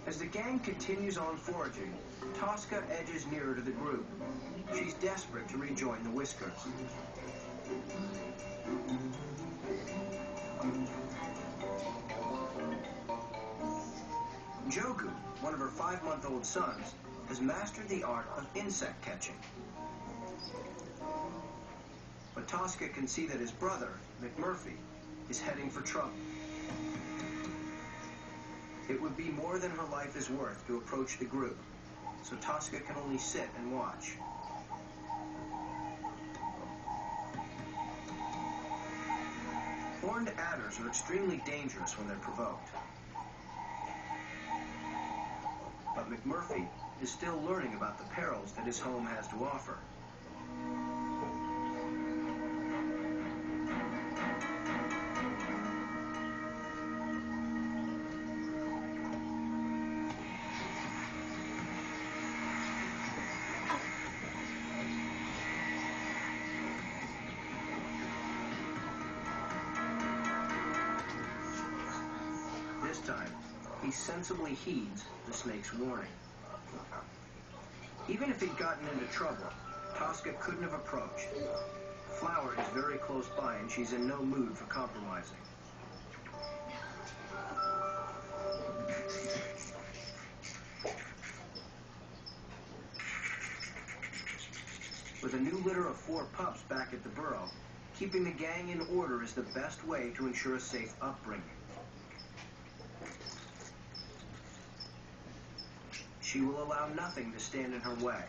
As the gang continues on foraging, Tosca edges nearer to the group. She's desperate to rejoin the Whiskers. Jogu, one of her 5-month-old sons, has mastered the art of insect catching. But Tosca can see that his brother, McMurphy, is heading for trouble. It would be more than her life is worth to approach the group, so Tosca can only sit and watch. Horned adders are extremely dangerous when they're provoked. But McMurphy is still learning about the perils that his home has to offer. This time, he sensibly heeds the snake's warning. Even if he'd gotten into trouble, Tosca couldn't have approached. Flower is very close by and she's in no mood for compromising. With a new litter of 4 pups back at the burrow, keeping the gang in order is the best way to ensure a safe upbringing. She will allow nothing to stand in her way.